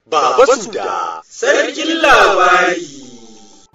Baba Suda, sarkin labari.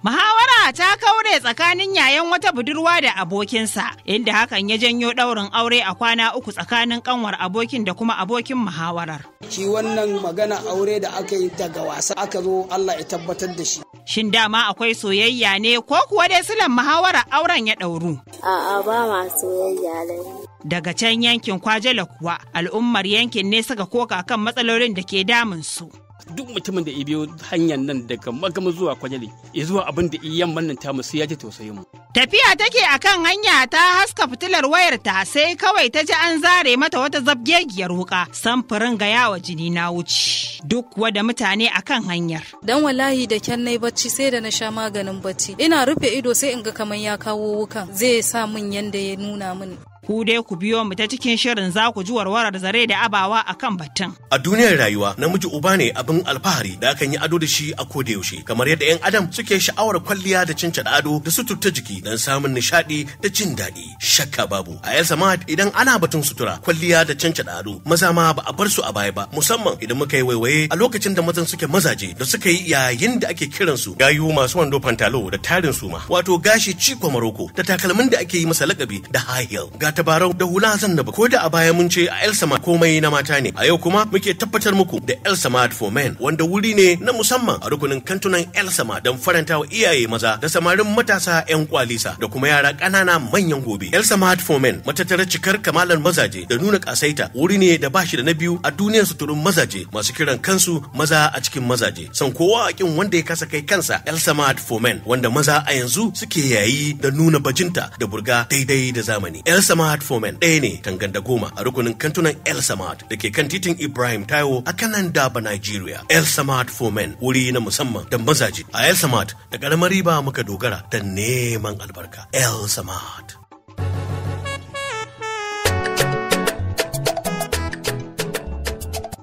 Muhawara ta kaure tsakanin yayan wata budurwa da abokinsa, inda hakan ya janyo ɗaurin aure a kwana 3 tsakanin kanwar abokin da kuma abokin muhawarar. Shi wannan magana aure da aka yi daga wasa aka zo Allah ya tabbatar da shi. Shin dama akwai soyayya ne ko kuwa dai silan muhawarar auren ya ɗauru? A'a ba ma soyayya dai. Daga can yankin Kwajala kuwa al'ummar yankin ne suka koka kan matsalolin da ke damun su. Duk mutumin da ya biyo hanyar nan daga Magama zuwa Kwajale ya zuwa abin da yamman nan tamu sai ya ji tausayin mu. Tafiya take akan hanya ta haska fitilar wayarta sai kawai ta ji an zare mata wata zabgegiyar wuka samfurin ga yawa jini na wuce. Duk kuwa da mutane akan hanyar. Dan wallahi da kyan nai bacci sai da na sha maganin bacci. Ina rufe ido sai in ga kaman ya kawo wukan zai sa min yanda ya nuna min. Ku dai ku biyo mu ta cikin shirin za ku ji warwarar zare da abawa akan batun. A duniyar rayuwa namiji uba ne abin alfahari da akan yi ado da shi a koda yaushe kamar yadda 'yan adam suke sha'awar kwalliya da cinca ado da suturta jiki don samun nishadi da jin daɗi. Shakka babu a El Samad idan ana batun sutura kwalliya da cinca ado maza ma ba a bar su a baya ba musamman idan muka yi waiwaye a lokacin da mazan suke mazaje da suka yi yayin da ake kiransu gayu masu wando pantalo da tarin suma wato gashi ciko maroko da takalmin da ake yi masa lakabi da high heel tabarau da hula zannaba ko da a baya mun ce a El Samad komai na mata ne a yau kuma muke tabbatar muku da El Samad for Men wanda wuri ne na musamman a rukunin kantunan El Samad don faranta wa iyaye maza da samarin matasa 'yan kwalisa da kuma yara ƙanana manyan gobe. El Samad for Men matattarar cikar kamalan mazaje da nuna kasaita wuri ne da bashi da na biyu a duniyar suturun mazaje masu kiran kansu maza a cikin mazaje san kowa a kin wanda ya kasa kai kansa El Samad for Men wanda maza a yanzu suke yayi da nuna bajinta da burga daidai da zamani. El Samad for Men ɗaya ne tangan da goma a rukunin kantunan El Samad da ke kan titin Ibrahim Taiwo a kanan Daba, Nigeria. El Samad for Men wuri na musamman da mazaje. A El Samad da ƙaramar riba muka dogara da neman albarka. El Samad.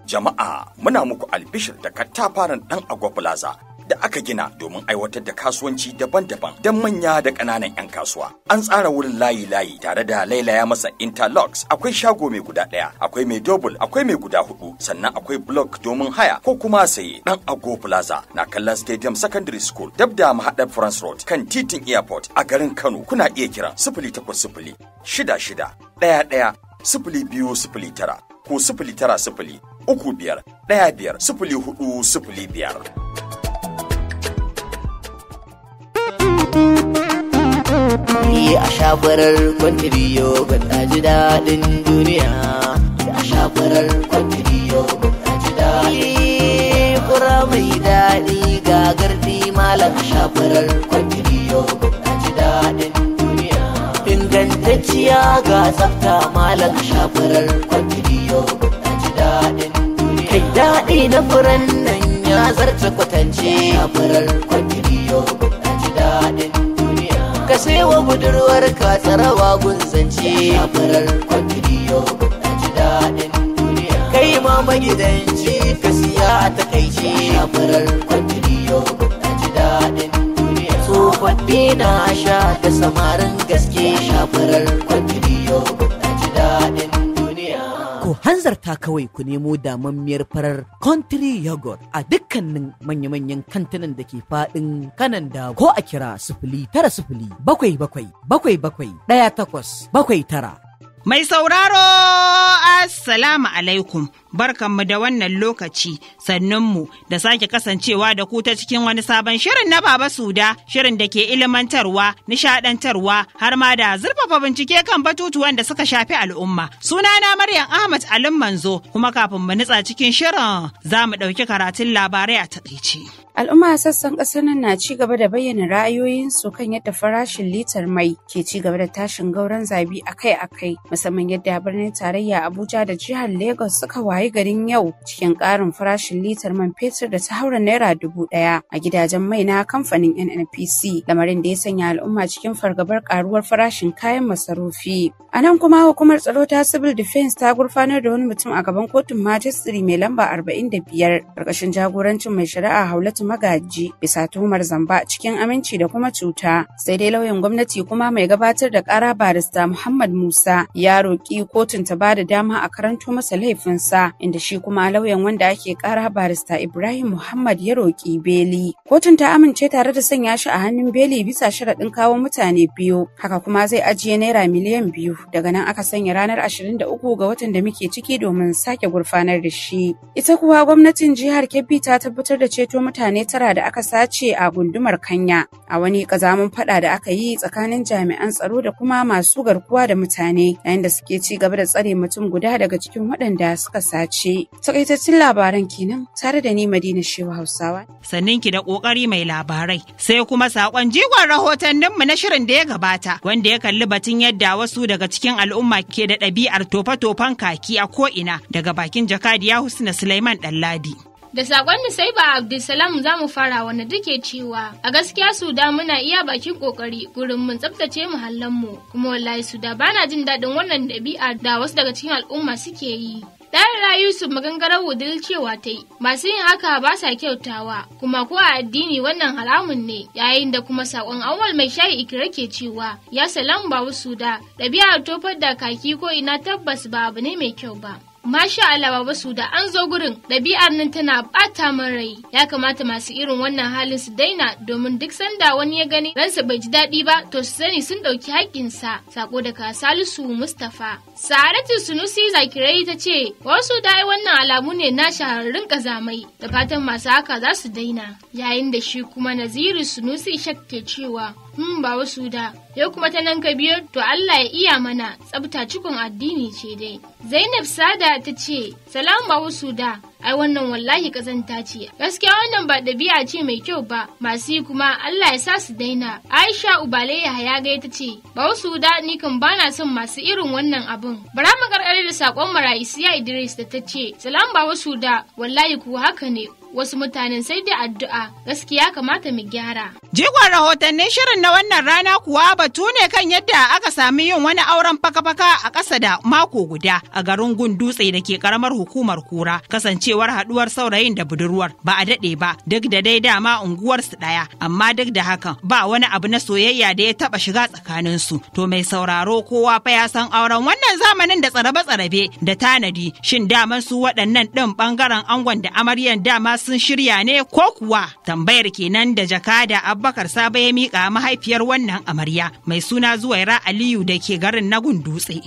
Jama'a muna muku albishir da katafaren ɗan Agwa Plaza da aka gina domin aiwatar da kasuwanci daban-daban don manya da ƙananan 'yan kasuwa. An tsara wurin layi-layi tare da lailaya masa interlocks. Akwai shago mai guda ɗaya, akwai mai double, akwai mai guda 4, sannan akwai block domin haya ko kuma saye. Ɗan Agwa Plaza na kallon Stadium Secondary School dab da mahaɗar France Road kan titin Airport a garin Kano. Kuna iya kira 0800 66 11 0209 ko 090 35 15 0405. A shafarar kwantiriyo gwada ji daɗin duniya. A shafarar kwantiriyo gwada ji daɗi. Fura mai daɗi ga gardi malam a shafarar kwantiriyo gwada ji daɗin duniya. Ingantacciya ga tsafta malam a shafarar kwantiriyo gwada ji daɗin duniya. Kai daɗi na furan nan ya zarta kwatance. Shafarar kwantiriyo gwada ji daɗin duniya. Ka wa budurwar ka tsarawa gunzance shafarar kwantiriyo a ji daɗin duniya. Kai ma magidanci ka siya a takaice shafarar kwantiriyo a ji daɗin duniya. Tsofaffi na sha da samarin gaske shafarar kwantiriyo a ji daɗin duniya. Ko hanzarta kawai ku nemo damammiyar farar country yogurt a dukkanin manya-manyan kantinan da ke faɗin kanan da ko a kira 090 777 1879. Mai sauraro, Assalamu alaikum, barkanmu da wannan lokaci, sannunmu da sake kasancewa da ku ta cikin wani sabon shirin na Baba Suda, shirin da ke ilimantarwa, nishadantarwa, har ma da zurfafa bincike kan batutuwan da suka shafi al'umma. Sunana Maryam Ahmad Alim Manzo, kuma kafin mu nutsa cikin shirin za mu ɗauki karatun labarai a taƙaice. Al'umma a sassan ƙasar nan na ci gaba da bayyana ra'ayoyinsu kan yadda farashin litar mai ke ci gaba da tashin gauran zabi akai-akai, musamman yadda birnin tarayya Abuja da jihar Lagos suka wayi garin yau cikin ƙarin farashin litar man fetur da ta haura naira 1,000 a gidajen mai na kamfanin NNPC, lamarin da ya sanya al'umma cikin fargabar ƙaruwar farashin kayan masarufi. A nan kuma hukumar tsaro ta Civil Defense ta gurfanar da wani mutum a gaban kotun majistare mai lamba 45 ƙarƙashin jagorancin mai shari'a Haulatu Magaji bisa tuhumar zamba cikin aminci da kuma cuta. Sai dai lauyan gwamnati kuma mai gabatar da ƙara barista Muhammad Musa ya roƙi kotun ta bada dama a karanto masa laifinsa inda shi kuma lauyan wanda ake kara barista Ibrahim Muhammad ya roki beli. Kotun ta amince tare da sanya shi a hannun beli bisa sharaɗin kawo mutane biyu, haka kuma zai ajiye naira miliyan 2. Daga nan aka sanya ranar 23 ga watan da muke ciki domin sake gurfanar da shi. Ita kuwa gwamnatin jihar Kebbi ta tabbatar da ceto mutane 9 da aka sace a gundumar Kanya a wani kazamin fada da aka yi tsakanin jami'an tsaro da kuma masu garkuwa da mutane, yayin da suke ci gaba da tsare mutum guda daga cikin waɗanda suka sace. Takaitaccen labaran kenan tare da ni Madina Shehu Hausawa. Sannin ki da kokari mai labarai. Sai kuma sakon jigon rahotanninmu na shirin da ya gabata wanda ya kalli batun yadda wasu daga cikin al'umma ke da ɗabi'ar tofa-tofan kaki a ko'ina, daga bakin jakadiya Husna Sulaiman Ɗanladi. Da sakon Nusaiba Abdulsalam za mu fara wanda take cewa a gaskiya Suda muna iya bakin kokari gurin mun tsaftace muhallanmu, kuma wallahi Suda bana jin daɗin wannan ɗabi'a da wasu daga cikin al'umma suke yi. Ɗayar Yusuf magangarar wudil cewa ta yi, masu yin haka ba sa kyautawa, kuma ko a addini wannan haramun ne, yayin da kuma saƙon Awwal mai shayi Ikira ke cewa, ya salam ba wasu da, ɗabi'ar tofar da kaki ko ina tabbas ba abu ne mai kyau ba. Masha Allah Baba Suda an zo gurin, ɗabi'ar nan tana ɓata min rai, ya kamata masu irin wannan halin su daina, domin duk sanda wani ya gani ransa bai ji daɗi ba to su sani sun ɗauki haƙƙinsa. Sako daga Salisu Mustapha. Sa'adatu Sunusi Zakirai ta ce wasu dai wannan alamu ne na shahararrun ƙazamai, da fatan masu haka za su daina, yayin da shi kuma Naziru Sunusi Shak ke cewa ba wasu da yau kuma ta nan ka biyar to Allah ya iya mana, tsabta cikon addini ce dai. Zainab Sada ta ce salam ba wasu da, ai wannan wallahi kazanta ce, gaskiya wannan ba ɗabi'a ce mai kyau ba, masu yi kuma Allah ya sa su daina. Aisha Ubale Yahaya gai ta ce ba wasu da ni kan bana son masu irin wannan abun. Bara mu karkare da sakon Maraisiya Idris da ta ce salam ba wasu da, wallahi kuwa haka ne, wasu mutanen sai da addu'a, gaskiya kamata mu gyara. Jigon rahotannin shirin na wannan rana kuwa batu ne kan yadda aka sami yin wani auren faka-faka a ƙasa da mako guda a garin Gundutse da ke karamar hukumar Kura, kasancewar haɗuwar saurayin da budurwar ba a daɗe ba, duk da dai dama unguwarsu ɗaya, amma duk da hakan ba wani abu na soyayya da ya taɓa shiga tsakaninsu. To mai sauraro kowa fa ya san auren wannan zamanin da tsarabe-tsarabe da tanadi, shin daman su waɗannan ɗin ɓangaren angon da amaryan dama sun shirya ne ko kuwa? Tambayar kenan da jakada Abubakar Sabo ya miƙa mahaifiyar wannan amarya mai suna Zuwaira Aliyu da ke garin na Gundutse.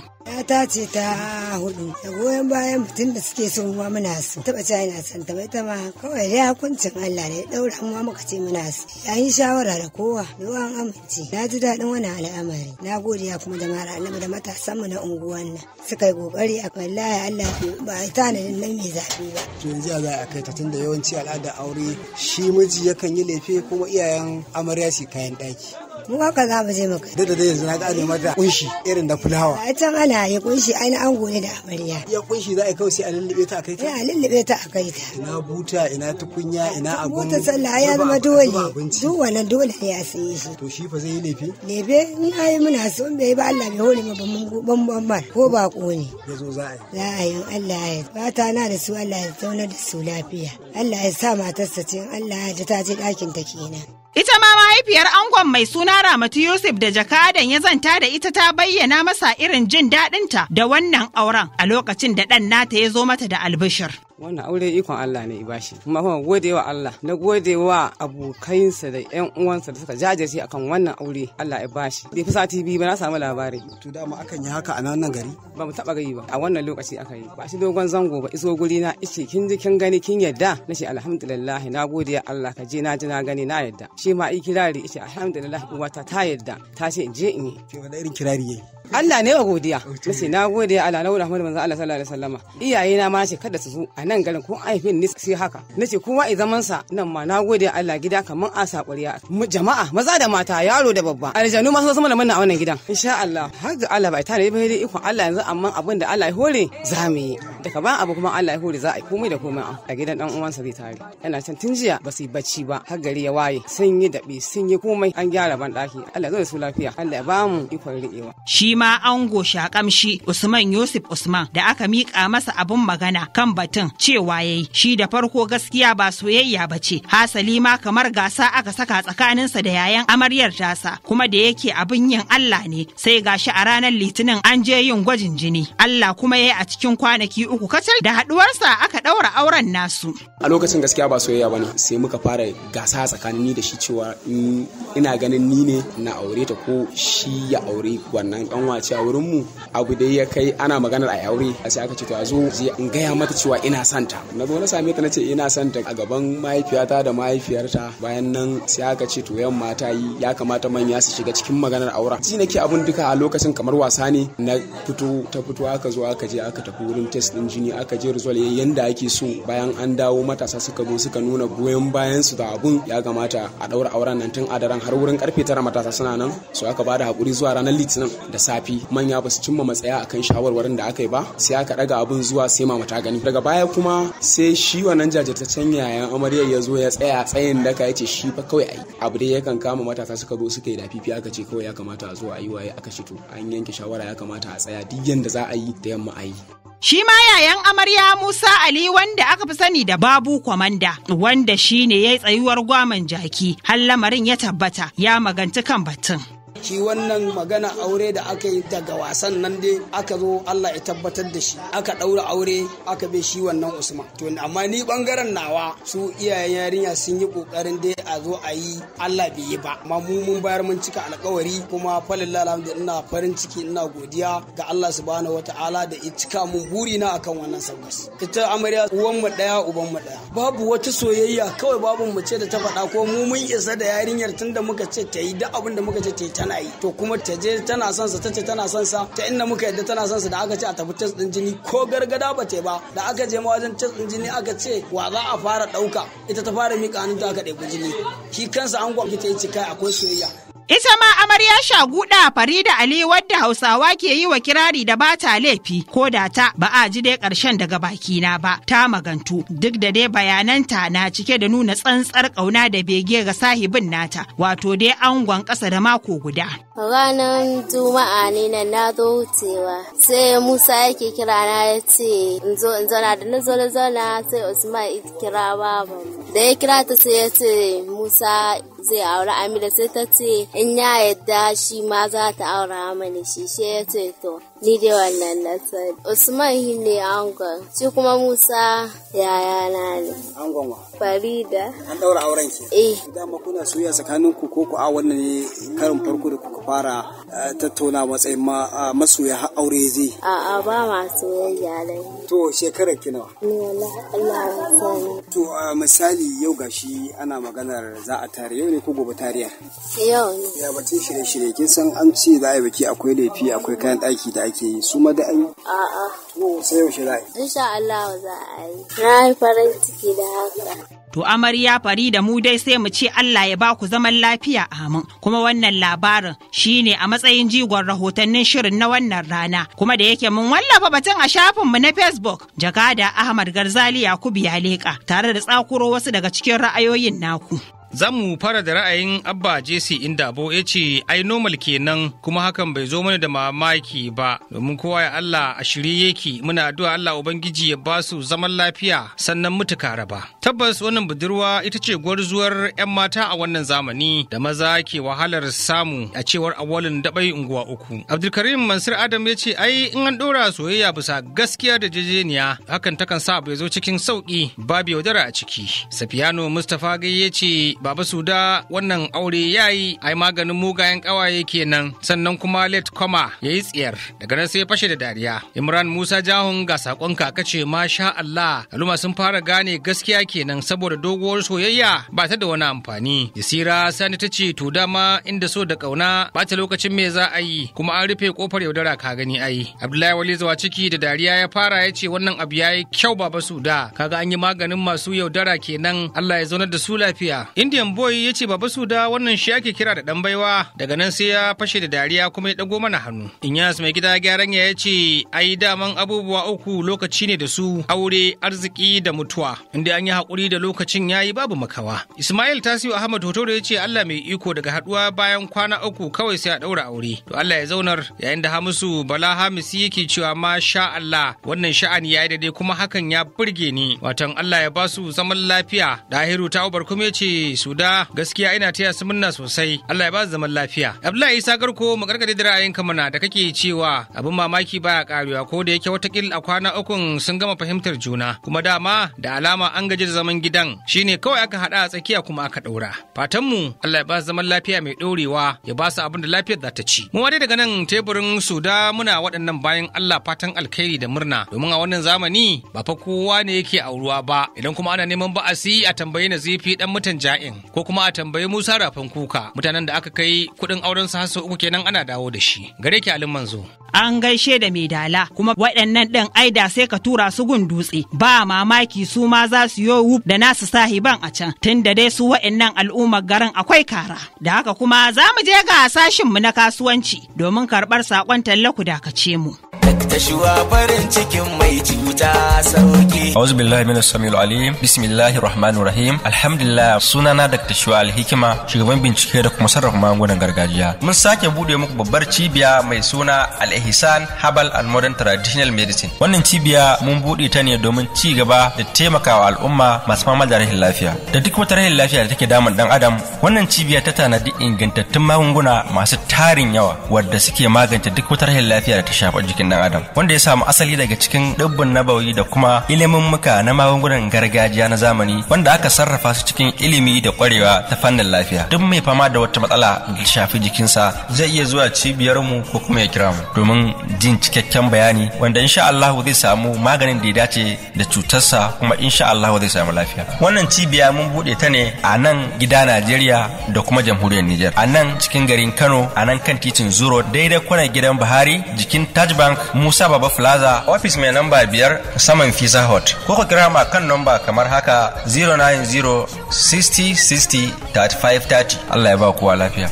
Ta ce ta hudu da goyon bayan mutum da suke son ruwa muna su taba cewa ina son ta bai ta ma kawai dai hukuncin Allah ne daura mu muka ce muna su yayin shawara da kowa da an amince. Na ji daɗin wannan al'amari, na godiya kuma da mara annabi da matasan mu na unguwan nan suka yi kokari a wallahi Allah ba a tanadin nan mai zafi ba. To yanzu za a kai ta tunda yawanci al'adar aure shi miji yakan yi lefe kuma iyayen amarya su kayan ɗaki. Mu haka za mu je maka. Da dai yanzu na gane mata kunshi irin da fulawa. A can ana yi kunshi ai na ango ne da amarya. Ya kunshi za a kawai sai a lullube ta a kai ta. A lullube ta a kai ta. Ina buta ina tukunya ina abun. Buta sallah ya zama dole. Duk wannan dole ne a sayi shi. To shi fa zai yi lefe? Lefe ni ai muna so bai ba Allah bai hore mu ban ban ko ba ko ne. Yazo za a yi. Za a yi Allah ya fata na da su Allah ya zauna da su lafiya. Allah ya sa matarsa ce Allah ya ta je ɗakin ta kenan. Ita ma mahaifiyar angon mai suna Ramatu Yusuf da jakadan ya zanta da ita ta bayyana masa irin jin daɗinta da wannan auren a lokacin da ɗan nata ya zo mata da albishir. Wannan aure ikon Allah ne ibashi, kuma kuma gode wa Allah, na gode wa abokansa da ƴan uwansa da suka jajirce akan wannan aure, Allah ya bashi. Bai fi sati biyu ba na samu labari. To dama akan yi haka a nan gari? Ba mu taɓa gari ba, a wannan lokaci aka yi. Ba shi dogon zango ba, iso guri na ice kin ji kin gani kin yadda, nace alhamdulillah na gode wa Allah, ka je na ji na gani na yadda. Shi ma ai kirari ice alhamdulillah uwata ta yadda, ta ce in je in yi. Ke wani irin kirari yayi? Allah ne wa godiya. Nace na gode Allah na Muhammadu manzo Allah sallallahu alaihi wasallama. Iyaye na ma ce kada su zo a nan garin ko aifin ni sai haka. Nace kowa i zaman sa nan ma na gode Allah gida kaman asa ƙuriya. Jama'a maza da mata yaro da babba. Aljanu ma su zama mana a wannan gidan. Insha Allah har ga Allah bai tare ba dai ikon Allah yanzu amma abin da Allah ya hore za mu yi. Daga ban abu kuma Allah ya hore za a yi komai da komai a gidan dan uwansa zai tare. Yana can tun jiya ba su yi bacci ba har gari ya waye. Sun yi daɓe sun yi komai an gyara ban daki. Allah zai su lafiya. Allah ya ba mu ikon riƙewa. Shi ma ango shakamshi Usman Yusuf Usman da aka miƙa masa abun magana kan batun cewa yayi shi da farko gaskiya ba soyayya bace, hasali ma kamar gasa aka saka tsakaninsa da yayan amaryar tasa, kuma da yake abin yin Allah ne sai gashi a ranar Litinin an je yin gwajin jini, Allah kuma yayi a cikin kwanaki 3 uku kacal da haɗuwarsa aka ɗaura auren nasu. A lokacin gaskiya ba soyayya bane, sai muka fara gasa tsakanin ni da shi cewa ina ganin ni ne na aure ta ko shi ya aure wannan kanwace a wurin mu. Abu dai ya kai ana maganar a aure, sai aka ce to a zo in gaya mata cewa ina santa. Na zo na same ta na ce ina santa a gaban mahaifiyata da mahaifiyarta. Bayan nan sai aka ce to yamma ta yi, ya kamata manya su shiga cikin maganar auren. Ji nake abun duka a lokacin kamar wasa ne. Na fito aka zo aka je aka tafi wurin test din jini, aka je result yanda ake so. Bayan an dawo matasa suka zo suka nuna goyon bayan su da abun ya kamata a daura auren nan tun a daren har wurin karfe 9 matasa suna nan. So aka bada hakuri zuwa ranar Litinin da safi. Manya ba su cimma matsaya akan shawarwarin da aka yi ba, sai aka daga abun zuwa sai mama ta gani. Daga baya kuma sai shi wannan jajirtaccen yayan amarya ya zo ya tsaya tsayin daka ya ce shi fa kawai ayi. Abu dai yakan kama matasa suka zo suka yi da fifi aka ce kawai ya kamata a zo a yi waye, aka ce to an yanke shawara ya kamata a tsaya duk yanda za a yi da yamma a yi. Shi ma yayan amarya Musa Ali wanda aka fi sani da Babu Kwamanda, wanda shi ne ya yi tsayuwar gwaman jaki har lamarin ya tabbata, ya maganci kan batun. Shi wannan magana aure da aka yi daga wasan nan dai aka zo Allah ya tabbatar da shi, aka ɗaura aure aka bai shi wannan Usman. To amma ni bangaren nawa su iyayen yarinya sun yi kokarin dai a zo a yi, Allah bai yi ba, amma mu mun bayar mun cika alkawari kuma falillah alhamdulillah ina farin ciki ina godiya ga Allah subhanahu wataala da ya cika mun buri na akan wannan sabgas. Ita amarya uwan mu daya uban mu daya, babu wata soyayya, kawai babu mu ce da ta faɗa ko mu mun isa da yarinyar tunda muka ce ta yi duk abin da muka ce ta yi tana yi, to kuma ta je tana son sa, tace tana son sa, ta inda muka yadda tana son sa da aka ce a tafi test din jini ko gargada ba ta ba, da aka je ma wajen test din jini aka ce wa za a fara dauka, ita ta fara mika hannunta aka ɗebi jini, shi kansa an gwamnati ta yi cika akwai soyayya. Ita ma amarya Shaguda Farida Ali wadda Hausawa ke yi wa kirari da bata laifi, ko da ta ba a ji dai ƙarshen daga bakina ba, ta magantu duk da dai bayananta na cike da nuna tsantsar ƙauna da bege ga sahibin nata, wato dai angon ƙasa da mako guda. Ranar Juma'a ne nan na zo wucewa, sai Musa yake kira na ya ce in zo in zauna, da na zo na zauna sai Usman ya kira baban. Da ya kira ta sai ya ce Musa zai aure Amira, sai ta ce in ya yadda shi ma za ta aura mani shi ya ce to ni dai wannan na sani. Usman shi ne angon, shi kuma Musa yayana ne. Angon wa? Farida. An daura auren ki? Dama kuna soyayya tsakanin ku ko a wannan ne karin farko da kuka fara tattauna matsayin masoya har aure zai? A'a ba ma soyayya dai. To shekarar ki nawa? Ni wallahi Allah ya sani. To misali yau gashi ana maganar za a tare, yau ne ko gobe tariya? Yau ne. Ya batun shirye-shirye, kin san an ce za a yi biki akwai laifi akwai kayan ɗaki da ake yi, su ma da an yi? A'a. To sai yaushe za a yi? Insha Allah za a yi. Na yi farin ciki da haka. To amarya Farida mu dai sai mu ce Allah ya ba ku zaman lafiya amin. Kuma wannan labarin shine a matsayin jigon rahotannin shirin na wannan rana. Kuma da yake mun wallafa batun a shafinmu na Facebook, Jakada Ahmad Garzali Yakubu ya leƙa tare da tsakuro wasu daga cikin ra'ayoyin naku. Za mu fara da ra'ayin Abba Jesse Indabo ya ce ai normal kenan, kuma hakan bai zo mana da mamaki ba, domin kowa ya Allah a shirye yake, muna addu'a Allah Ubangiji ya ba su zaman lafiya sannan mutuka raba. Tabbas wannan budurwa ita ce gwarzuwar 'yan mata a wannan zamani da maza ke wahalar samu, a cewar Awalin Dabai unguwa 3. Abdulkarim Mansur Adam ya ce ai in an ɗora soyayya bisa gaskiya da jejeniya hakan takan sa bai zo cikin sauƙi babu yaudara a ciki. Safiyano Mustapha Gai ya ce Baba Suda wannan aure ya yi ai maganin mugayen ƙawaye kenan, sannan kuma let koma ya yi tsiyar, daga nan sai fashe da dariya. Imran Musa Jahun ga sakon kaka ce masha Allah, al'umma sun fara gane gaskiya kenan saboda doguwar soyayya ba ta da wani amfani. Yasira Sani ta ce to dama inda so da ƙauna ba ta lokacin me za a yi, kuma an rufe kofar yaudara ka gani ai. Abdullahi Wali Zawa ciki da dariya ya fara ya ce wannan abu ya yi kyau Baba Suda, kaga an yi maganin masu yaudara kenan, Allah ya zaunar da su lafiya. Indian Boy ya ce Baba Suda wannan shi ake kira da ɗan baiwa, daga nan sai ya fashe da dariya kuma ya ɗago mana hannu. Inyas mai gida gyaran ya ce ai daman abubuwa uku lokaci ne da su, aure, arziki da mutuwa, inda an yi haƙuri da lokacin ya yi babu makawa. Ismail Tasiu Ahmad Hotoro ya ce Allah mai iko daga haɗuwa bayan kwana 3 kawai sai a ɗaura aure. To Allah ya zaunar, yayin da Hamisu Bala Hamisi yake cewa ma sha Allah wannan sha'ani ya yi daidai kuma hakan ya burge ni, watan Allah ya ba su zaman lafiya. Dahiru Taubar kuma ya ce Suda gaskiya ina taya su murna sosai. Allah ya ba su zaman lafiya. Abdullahi Isa Garko magargade da ra'ayinka mana da kake cewa abin mamaki baya karewa ko da yake watakil a kwana ukun sun gama fahimtar juna kuma dama da alama an gaji da zaman gidan shine kawai aka hada a tsakiya kuma aka daura. Fatan mu Allah ya ba su zaman lafiya mai dorewa ya ba su abin da lafiyar za ta ci. Mu dai daga nan teburin Suda muna waɗannan bayan Allah fatan alkhairi da murna domin a wannan zamani ba fa kowa ne yake auruwa ba. Idan kuma ana neman ba'asi a tambayi Nazifi dan mutan Ja'in ko kuma a tambayi Musa Rafin Kuka mutanen da aka kai kuɗin auren su har sau 3 kenan ana dawo da shi. Gare ki Alin Manzo. An gaishe da mai dala kuma waɗannan ɗin aida sai ka tura su gun dutse ba mamaki su ma za su yo wuf da nasu sahiban a can tun da dai su waɗannan al'ummar garin akwai kara da haka kuma za mu je ga sashinmu na kasuwanci domin karɓar saƙon talla ku dakace mu. Tashuwa farin cikin mai cuta sauki. Auzu billahi minas samiul alim. Bismillahir rahmanir rahim. Alhamdulillah sunana Dr. Shuwa Alhikima, shugaban bincike da kuma sarrafa magungunan gargajiya. Mun sake bude muku babbar cibiya mai suna Al-Ihsan Herbal and Modern Traditional Medicine. Wannan cibiya mun bude ta ne domin ci gaba da taimakawa al'umma masu fama da rashin lafiya. Da duk wata rashin lafiya da take damun dan adam, wannan cibiya ta tanadi ingantattun magunguna masu tarin yawa wadda suke magance duk wata rashin lafiya da ta shafa jikin dan adam, wanda ya samu asali daga cikin dubbin nabawi da kuma ilimin muka na magungunan gargajiya na zamani wanda aka sarrafa su cikin ilimi da kwarewa ta fannin lafiya. Duk mai fama da wata matsala da shafi jikinsa zai iya zuwa cibiyar mu ko kuma ya kira mu domin jin cikakken bayani wanda insha Allah zai samu maganin da ya dace da cutarsa kuma insha Allah zai samu lafiya. Wannan cibiya mun bude ta ne a nan gida Najeriya da kuma jamhuriyar Niger, a nan cikin garin Kano, a nan kan titin Zuro daidai kwanar gidan Buhari jikin Taj Bank Musa Baba Plaza, office mai namba 5 saman Pizza Hut. Ko ku kira mu kan namba kamar haka 090 60 60 35 30. Allah ya ba kowa lafiya.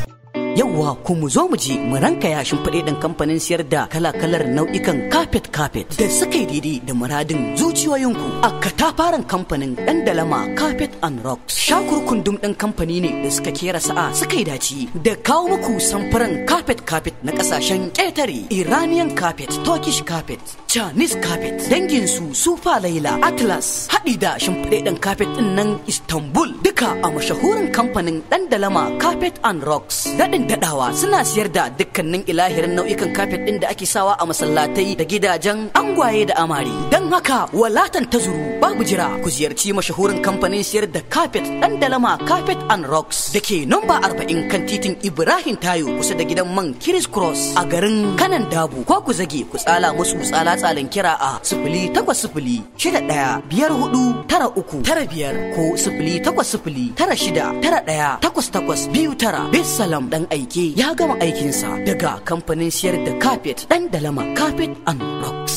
Yawwa ku mu zo mu je mu ranka yashin faɗaɗin kamfanin siyar da kala-kalar nau'ikan carpet da suka yi daidai da muradin zuciyoyinku a katafaren kamfanin ɗan dalama Carpet and Rocks. Shakurkundum ɗin kamfani ne da suka kera sa'a suka yi dace da kawo muku samfuran carpet na ƙasashen ƙetare, Iranian carpet, Turkish carpet, Chinese carpet, dangin su Sufa Laila, Atlas, haɗi da shimfiɗaɗɗen carpet ɗin nan Istanbul duka a mashahurin kamfanin ɗan dalama Carpet and Rocks. Daɗin daɗawa suna siyar da dukkanin ilahirin nau'ikan kafet ɗin da ake sawa a masallatai da gidajen angwaye da amari. Don haka walatan ta zuru babu jira ku ziyarci mashahurin kamfanin siyar da kafet ɗan dalama Carpet and Rocks da ke namba 40 kan titin Ibrahim Tayo kusa da gidan man Kiris Cross a garin Kanan Dabu, ko ku zage ku tsala musu tsala-tsalan kira a 08054949395 ko 08096918829. Bisalam dan aike ya gama aikinsa daga kamfanin siyar da carpet ɗan dalama Carpet and Rocks.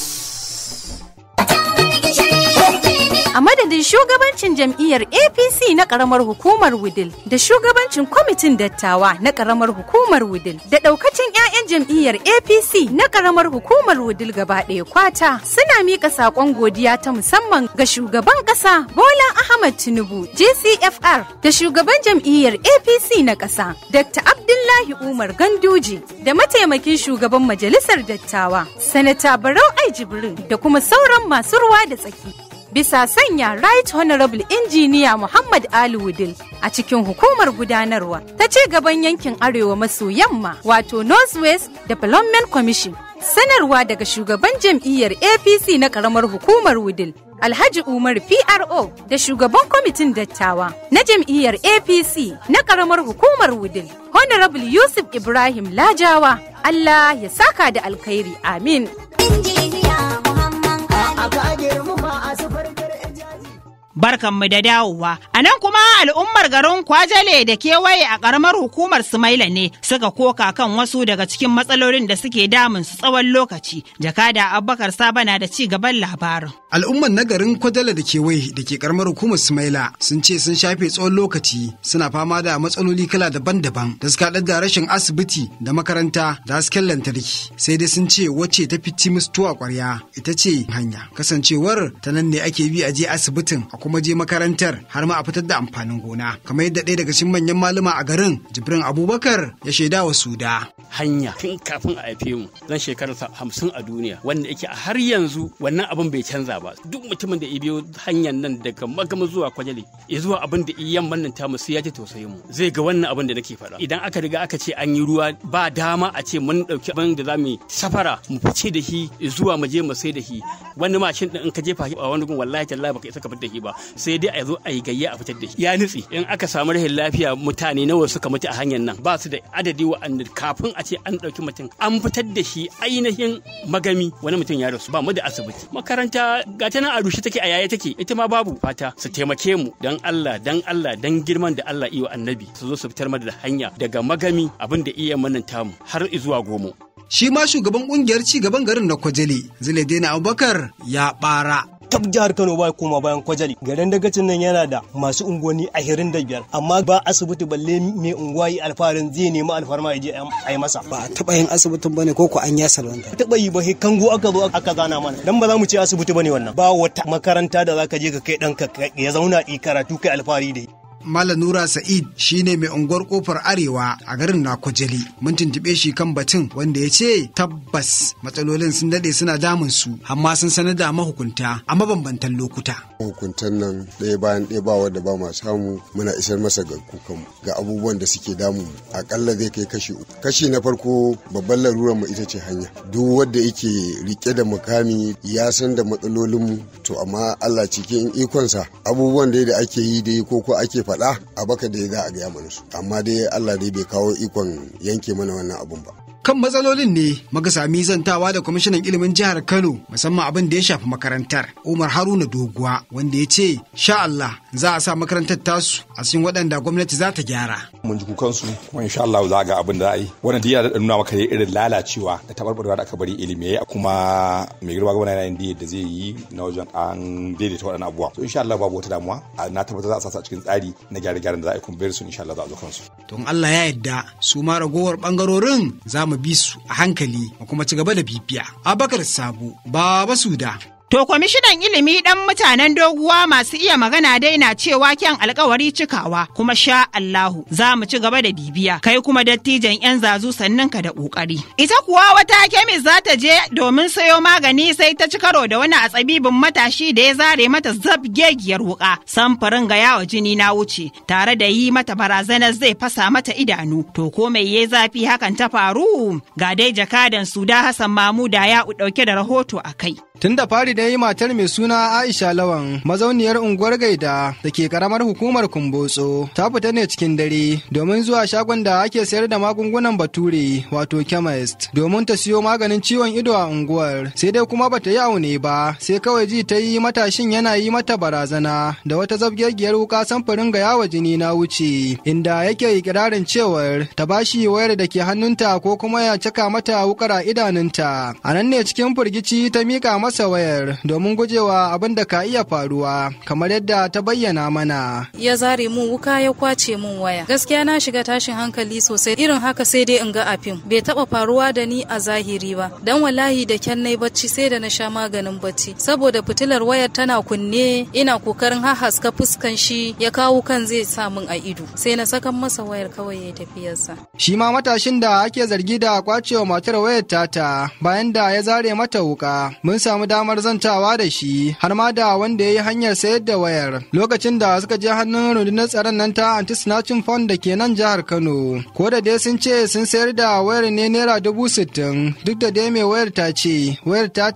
A madadin shugabancin jam'iyyar APC na ƙaramar hukumar Wudil da shugabancin kwamitin dattawa na ƙaramar hukumar Wudil da ɗaukacin 'ya'yan jam'iyyar APC na ƙaramar hukumar Wudil gaba ɗaya kwata suna miƙa saƙon godiya ta musamman ga shugaban ƙasa Bola Ahmad Tinubu GCFR da shugaban jam'iyyar APC na ƙasa Dr. Abdullahi Umar Ganduje da mataimakin shugaban majalisar dattawa Sanata Barau Ai Jibrin da kuma sauran masu ruwa da tsaki. Bisa sanya Right Honorable Engineer Muhammad Ali Wudil a cikin hukumar gudanarwa ta ci gaban yankin Arewa maso yamma wato Northwest Development Commission. Sanarwa daga shugaban jam'iyyar APC na ƙaramar hukumar Wudil Alhaji Umar PRO da shugaban kwamitin dattawa na jam'iyyar APC na ƙaramar hukumar Wudil Honorable Yusuf Ibrahim Lajawa. Allah ya saka da alkhairi, amin. Barkanmu da dawowa. A nan kuma al'ummar garin Kwajale da kewaye a ƙaramar hukumar Sumaila ne suka koka kan wasu daga cikin matsalolin da suke damun su tsawon lokaci. Jakada Abubakar Saba na da ci gaban labarin. Al'ummar na garin Kwajale da kewaye da ke ƙaramar hukumar Sumaila sun ce sun shafe tsawon lokaci suna fama da matsaloli kala daban-daban da suka haɗar da rashin asibiti da makaranta da hasken lantarki. Sai dai sun ce wacce ta fiti musu tuwa ƙwarya ita ce hanya. Kasancewar ta nan ne ake bi a je asibitin kuma je makarantar har ma a fitar da amfanin gona kamar yadda ɗaya daga cikin manyan malama a garin Jibrin Abubakar ya shaida wa Suda. hanya tun kafin a haife mu zan shekarar 50 a duniya wanda yake a har yanzu wannan abin bai canza ba. Duk mutumin da ya biyo hanyar nan daga Magama zuwa Kwajale ya zuwa abin da yamman nan tamu sai ya ji tausayin mu zai ga wannan abin da nake faɗa. Idan aka riga aka ce an yi ruwa ba dama a ce mun ɗauki abin da za mu safara mu fice da shi zuwa mu je mu sai da shi. Wani mashin din in ka jefa shi a wani gun wallahi tallahi baka isa ka fitar da shi ba sai dai a zo a yi gayya a fitar da shi. Ya nutsi in aka samu rahin lafiya mutane nawa suka mutu a hanyar nan ba su da adadi wa'anda kafin a ce an ɗauki mutum an fitar da shi ainihin Magami wani mutum ya rasu ba mu da asibiti. Makaranta ga ta nan a rushe take a yaya take ita ma babu. Fata su taimake mu dan Allah dan girman da Allah iya annabi su zo su fitar mana da hanya daga Magami abin da iya manan tamu har zuwa Gomo. Shi ma shugaban kungiyar ci gaban garin na Kwajale Zuledena Abubakar ya bara. Tab jihar Kano ba koma bayan Kwajale. Garin dagacin nan yana da masu unguwanni 25 amma ba asibiti balle mai unguwa yi alfarin zai nemi alfarma ya je a yi masa. Ba a taɓa yin asibitin bane ko an ya salwanta. Taɓa yi ba kango aka zo aka zana mana. Dan ba za mu ce asibiti bane wannan. Ba wata makaranta da zaka je ka kai ɗanka ya zauna yi karatu kai alfari da Malam Nura Sa'id shine mai unguwar kofar Arewa a garin na Kwajale. Mun tuntube shi kan batun wanda ya ce tabbas matsalolin sun dade suna damun su amma sun sanar da mahukunta a mabambantan lokuta. Hukuntan nan ɗaya bayan ɗaya ba wanda ba ma samu muna isar masa ga kukanmu ga abubuwan da suke damu akalla zai kai kashi uku. Kashi na farko babban larurar mu ita ce hanya. Duk wanda yake rike da mukami ya san da matsalolin mu to amma Allah cikin ikonsa abubuwan da ake yi da ko ake faɗa a baka da za a gaya mana su amma dai Allah dai bai kawo ikon yanke mana wannan abun ba. Kan matsalolin ne muka sami zantawa da kwamishinan ilimin jihar Kano musamman abin da ya shafi makarantar Umar Haruna Doguwa wanda ya ce sha Allah za a sa makarantar tasu a cikin waɗanda gwamnati za ta gyara. Mun ji kukansu kuma insha Allah za a ga abin da za a yi. Wannan diya da nuna maka irin lalacewa da tabarbarewa da aka bari ilimi kuma mai girma gwamnati yana yin da zai yi na wajen an daidaita waɗannan abubuwa. So insha Allah babu wata damuwa na tabbatar za a sa cikin tsari na gyare-gyaren da za a yi kuma su insha Allah za a zo kansu. Don Allah ya yarda su ma ragowar bangarorin za mu bi su a hankali mu kuma ci gaba da bibiya. Abakar Sabo, Baba Suda. To kwamishinan ilimi ɗan mutanen Doguwa masu iya magana dai na cewa kyan alkawari cikawa kuma sha Allahu za mu ci gaba da bibiya kai kuma dattijan 'yan zazu sannan ka da ƙoƙari. Ita kuwa wata kemis za ta je domin sayo magani sai ta ci karo da wani atsabibin matashi da ya zare mata zabgegiyar wuƙa samfurin ga yawa jini na wuce tare da yi mata barazanar zai fasa mata idanu. To ko mai ya zafi hakan ta faru? Ga dai jakadan Suda Hassan Mamuda ya ɗauke da rahoto a kai. Tun da fari dai matar mai suna Aisha Lawan mazauniyar unguwar Gaida da ke karamar hukumar Kumbotso ta fita ne cikin dare domin zuwa shagon da ake sayar da magungunan Bature wato chemist domin ta siyo maganin ciwon ido a unguwar sai dai kuma bata yi aune ba sai kawai ji ta yi matashin yana yi mata barazana da wata zabgegiyar wuka samfurin ga yawa jini na wuce inda yake ikirarin cewar ta bashi wayar da ke hannunta ko kuma ya caka mata wukar a idanunta. A nan ne cikin firgici ta mika masa wayar domin gujewa abin da ka iya faruwa kamar yadda ta bayyana mana. Ya zare mun wuka ya kwace mun waya. Gaskiya na shiga tashin hankali sosai irin haka sai dai in ga a fim. Bai taba faruwa da ni a zahiri ba. Dan wallahi da kyan nayi bacci sai da na sha maganin bacci. Saboda fitilar wayar tana kunne ina kokarin haska fuskan shi ya kawo kan zai sa mun a ido. Sai na sakan masa wayar kawai ya tafiyarsa. Shi ma matashin da ake zargi da kwacewa matar wayar tata bayan da ya zare mata wuka. Mun samu damar zantawa da shi har ma da wanda ya yi hanyar sayar da wayar lokacin da suka je hannun rundunar tsaron nan ta anti-snatching fund da ke nan jihar Kano. Ko da dai sun ce sun sayar da wayar ne naira 60,000 duk da dai mai wayar ta ce wayar ta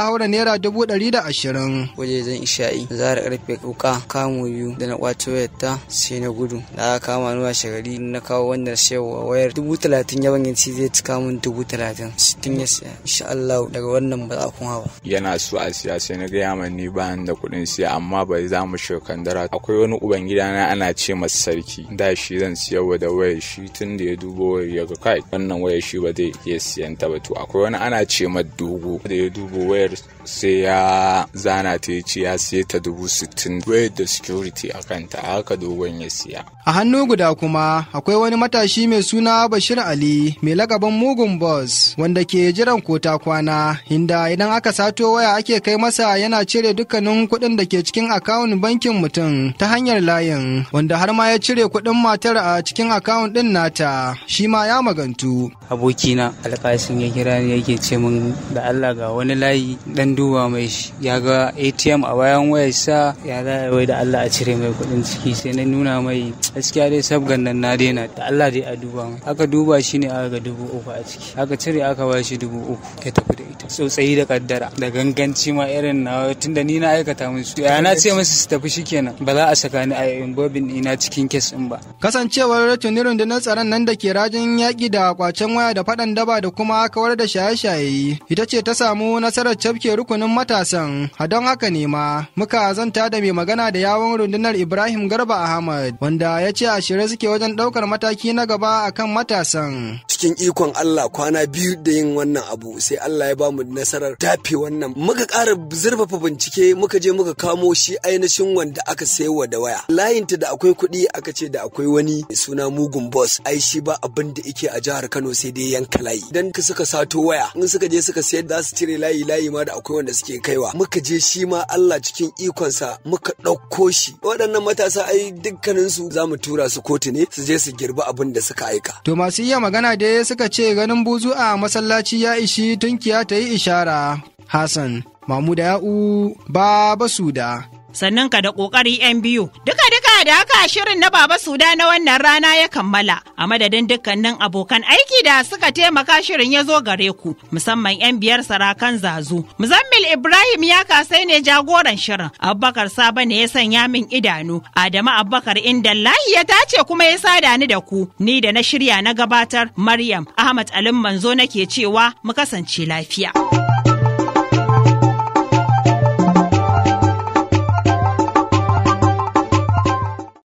haura naira 120. Wajejen isha'i zara karfe kuka kamo biyu da na kwace wayar ta sai na gudu da aka kama ni washe gari na kawo wannan sayarwa wayar 30,000 yawan yanci zai cika mun 30,000 60 ya siya insha Allah daga wannan ba za ku hawa. Yana so a siya sai na gaya man ni bayan da kuɗin siya amma bai za mu shekandara. Akwai wani uban gidana ana ce masa sarki da shi zan siyarwa da wayar shi tun da ya dubo wayar ya ga kai wannan wayar shi ba zai iya siyan ta ba to akwai wani ana ce ma dogo da ya dubo wayar sai ya zana ta ya ce ya siya ta 60,000 wayar da security a kanta haka dogon ya siya. A hannu guda kuma akwai wani matashi mai suna Bashir Ali mai lakaban mugun boss wanda ke jiran kota kwana inda idan aka sato sato waya ake kai masa yana cire dukkanin kuɗin da ke cikin akawun bankin mutum ta hanyar layin, wanda har ma ya cire kuɗin matar a cikin akawun ɗin nata, shi ma ya magantu. Abokina Alƙasim ya kira ni yake ce min da Allah ga wani layi dan duba mai shi, ya ga ATM a bayan wayarsa, ya ga wai da Allah a cire mai kuɗin ciki, sai na nuna mai gaskiya dai sabgan nan na daina, da Allah dai a duba mai. Aka duba shi ne aka ga 3,000 a ciki, aka cire aka ba shi 3,000 ya tafi da ita. Tsotsayi da kaddara da ganganci ma irin na tunda ni na aikata musu, ya na ce musu su tafi shikenan, ba za a saka ni a involving ina cikin kes ɗin ba. Kasancewar tuni rundunar tsaron nan da ke rajin yaƙi da kwacen waya da faɗan daba da kuma kawar da shaye-shaye ita ce ta samu nasarar cafke rukunin matasan. A don haka ne ma muka zanta da mai magana da yawon rundunar Ibrahim Garba Ahmad, wanda ya ce a shirye suke wajen ɗaukar mataki na gaba akan matasan. Cikin ikon Allah kwana 2 da yin wannan abu sai Allah ya bamu nasarar tafe wannan. Muka ƙara zurfafa bincike, muka je muka kamo shi ainihin wanda aka sayowa da waya. Layinta da akwai kuɗi aka ce da akwai wani suna mugun boss, ai shi ba abin da yake a jihar Kano sai dai yanka layi. Dan suka sato waya, in suka je suka sayar za su cire layi ma da akwai wanda suke kaiwa. Muka je shi ma Allah cikin ikonsa muka ɗauko shi. Waɗannan matasa ai dukkaninsu za mu tura su kotu ne su je su girbi abin da suka aika. To masu iya magana da suka ce ganin buzu a masallaci ya ishi tunkiya ta yi ishara. Hassan Mamuda Ya'u Baba Suda. Sannan ka da ƙoƙari 'yan biyu. Duka da haka shirin na Baba Suda na wannan rana ya kammala. A madadin dukkanin abokan aiki da suka taimaka shirin ya zo gare ku, musamman 'yan biyar sarakan Zazu. Muzammil Ibrahim ya kasai ne jagoran shirin. Abubakar Saba ne ya sanya min idanu. Adamu Abubakar Indallahi ya tace kuma ya sada ni da ku. Ni da na shirya na gabatar Maryam Ahmad Alim Manzo nake cewa mu kasance lafiya.